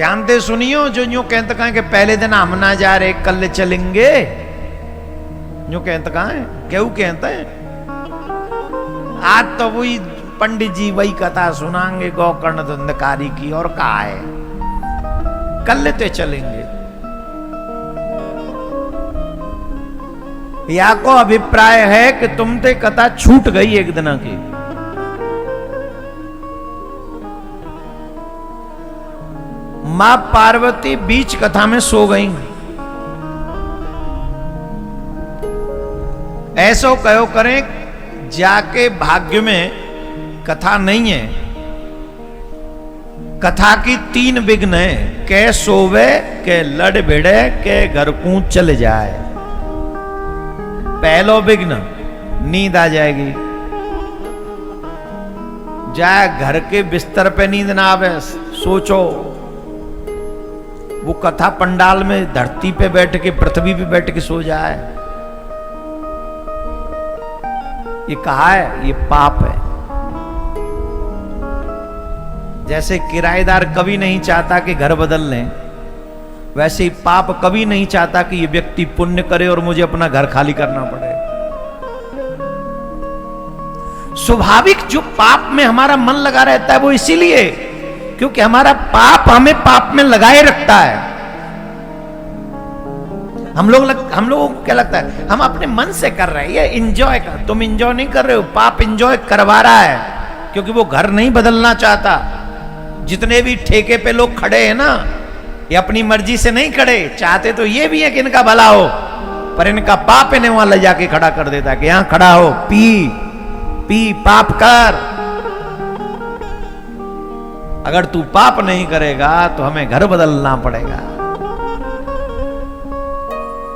ध्यान दे सुनियो, जो यूं कहते कहा कि पहले दिन हम ना जा रहे कल चलेंगे, यूं कहते कहा है, क्यों कहते हैं? आज तो वही पंडित जी वही कथा सुनाएंगे गोकर्ण धंधकारी की, और कहा है कल ते चलेंगे। या को अभिप्राय है कि तुम ते कथा छूट गई एक दिन की। मां पार्वती बीच कथा में सो गई। ऐसो कहो करें जाके भाग्य में कथा नहीं है। कथा की 3 विघ्न है, के सोवे, के लड़ भिड़े, के घर को चले जाए। पहलो विघ्न नींद आ जाएगी, जाए घर के बिस्तर पे नींद ना आवे। सोचो वो कथा पंडाल में धरती पे बैठ के, पृथ्वी पे बैठ के सो जाए, ये कहा है, ये पाप है। जैसे किराएदार कभी नहीं चाहता कि घर बदल लें, वैसे ही पाप कभी नहीं चाहता कि ये व्यक्ति पुण्य करे और मुझे अपना घर खाली करना पड़े। स्वाभाविक जो पाप में हमारा मन लगा रहता है वो इसीलिए क्योंकि हमारा पाप हमें पाप में लगाए रखता है। हम लोगों को क्या लगता है, हम अपने मन से कर रहे हैं, ये इंजॉय कर। तुम इंजॉय नहीं कर रहे हो, पाप इंजॉय करवा रहा है, क्योंकि वो घर नहीं बदलना चाहता। जितने भी ठेके पे लोग खड़े हैं ना, ये अपनी मर्जी से नहीं खड़े, चाहते तो ये भी है कि इनका भला हो, पर इनका पाप इन्हें वहां ले जाके खड़ा कर देता है कि यहां खड़ा हो, पी पाप कर। अगर तू पाप नहीं करेगा तो हमें घर बदलना पड़ेगा।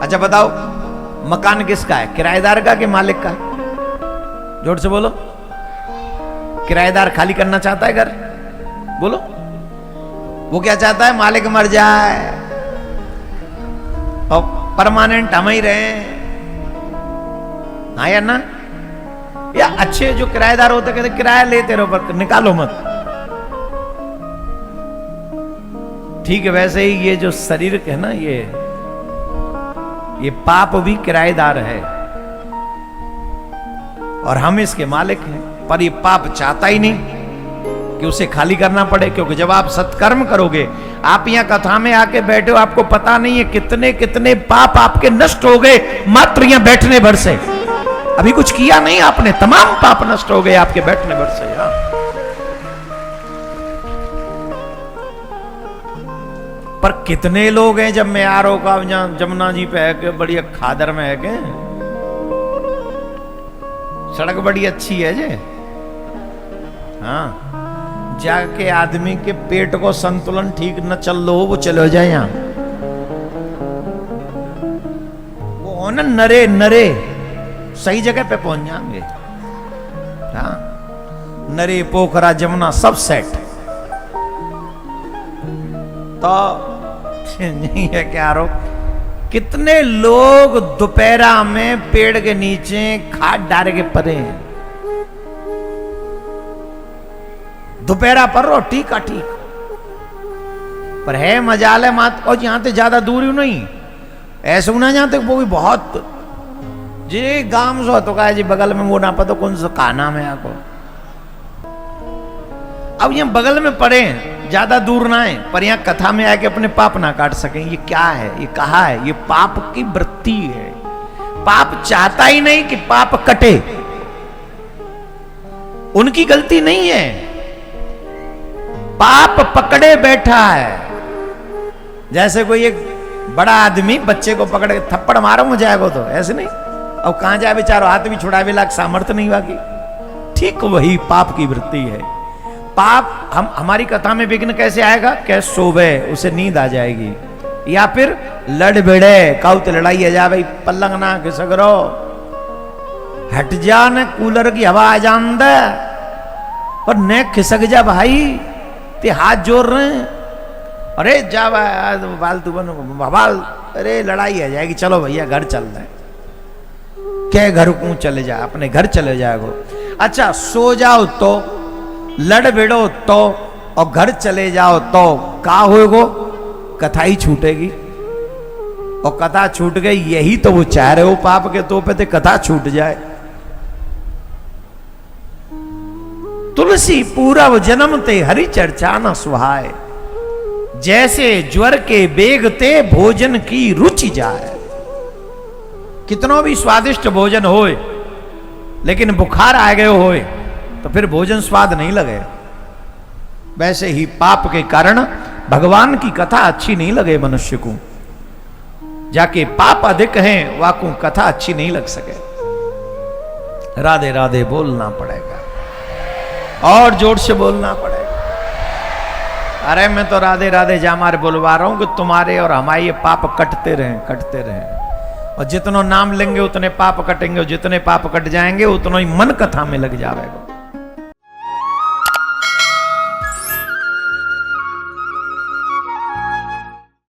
अच्छा बताओ, मकान किसका है, किराएदार का कि मालिक का? जोर से बोलो। किराएदार खाली करना चाहता है घर? बोलो। वो क्या चाहता है, मालिक मर जाए और परमानेंट हम ही रहे। हाँ या ना? या अच्छे जो किराएदार होते कहते किराया लेते रहो पर निकालो मत। ठीक है, वैसे ही ये जो शरीर है ना, ये पाप भी किराएदार है और हम इसके मालिक हैं। पर ये पाप चाहता ही नहीं कि उसे खाली करना पड़े, क्योंकि जब आप सत्कर्म करोगे, आप यहां कथा में आके बैठे हो, आपको पता नहीं है कितने कितने पाप आपके नष्ट हो गए मात्र यहां बैठने भर से। अभी कुछ किया नहीं आपने, तमाम पाप नष्ट हो गए आपके बैठने भर से। हाँ, पर कितने लोग हैं, जब मैं आरो का जमुना जी पे है के बढ़िया खादर में है के, सड़क बड़ी अच्छी है जे, हाँ, जाके आदमी के पेट को संतुलन ठीक न चल लो, वो चले जाए यहां, वो ना नरे सही जगह पे पहुंच जाएंगे। हाँ, नरे पोखरा जमुना सब सेट। तो नहीं है क्या आरोप, कितने लोग दोपहरा में पेड़ के नीचे खाट डाल के पड़े हैं। दोपहरा पर रो ठीक है, ठीक पर है मजाल मात, और यहां से ज्यादा दूर ही नहीं, ऐसे ना जहां तक वो भी बहुत जी गांव सो तो कहा जी बगल में वो ना पता कौन सा का नाम है आपको। अब ये बगल में पड़े हैं, ज्यादा दूर ना है, पर यहां कथा में आके अपने पाप ना काट सकें। ये क्या है, ये कहा है, ये पाप की वृत्ति है। पाप चाहता ही नहीं कि पाप कटे, उनकी गलती नहीं है, पाप पकड़े बैठा है। जैसे कोई एक बड़ा आदमी बच्चे को पकड़ के थप्पड़ मारो जाएगा तो ऐसे नहीं, अब कहां जाए बेचारो, हाथ भी छुड़ावे लाख सामर्थ्य नहीं बाकी। ठीक वही पाप की वृत्ति है। पाप हमारी कथा में विघ्न कैसे आएगा, कैसे सोवे, उसे नींद आ जाएगी, या फिर लड़ भिड़े, काउत लड़ाई आ जा भाई, पलंग ना खिसक रो, हट जा, न कूलर की हवा आ जान दे, और न खिसक जा भाई, ते हाथ जोड़ रहे हैं, अरे जा बाल तू बनो बाल, अरे लड़ाई आ जाएगी, चलो भैया घर चल रहे हैं। क्या घर को चले जा, अपने घर चले जाएगो। अच्छा, सो जाओ तो, लड़ भिड़ो तो, और घर चले जाओ तो का होएगो, कथा ही छूटेगी। और कथा छूट गई, यही तो वो चाह रहे हो पाप के तो पे कथा छूट जाए। तुलसी पूरब जन्म ते हरि चर्चा न सुहाए, जैसे ज्वर के बेगते भोजन की रुचि जाए। कितनो भी स्वादिष्ट भोजन होए, लेकिन बुखार आ गए होए तो फिर भोजन स्वाद नहीं लगे। वैसे ही पाप के कारण भगवान की कथा अच्छी नहीं लगे मनुष्य को। जाके पाप अधिक हैं, वाकू कथा अच्छी नहीं लग सके। राधे राधे बोलना पड़ेगा, और जोर से बोलना पड़ेगा। अरे मैं तो राधे राधे जामार बोलवा रहा हूं कि तुम्हारे और हमारे ये पाप कटते रहें, कटते रहें। और जितनो नाम लेंगे उतने पाप कटेंगे, और जितने पाप कट जाएंगे उतना ही मन कथा में लग जाएगा।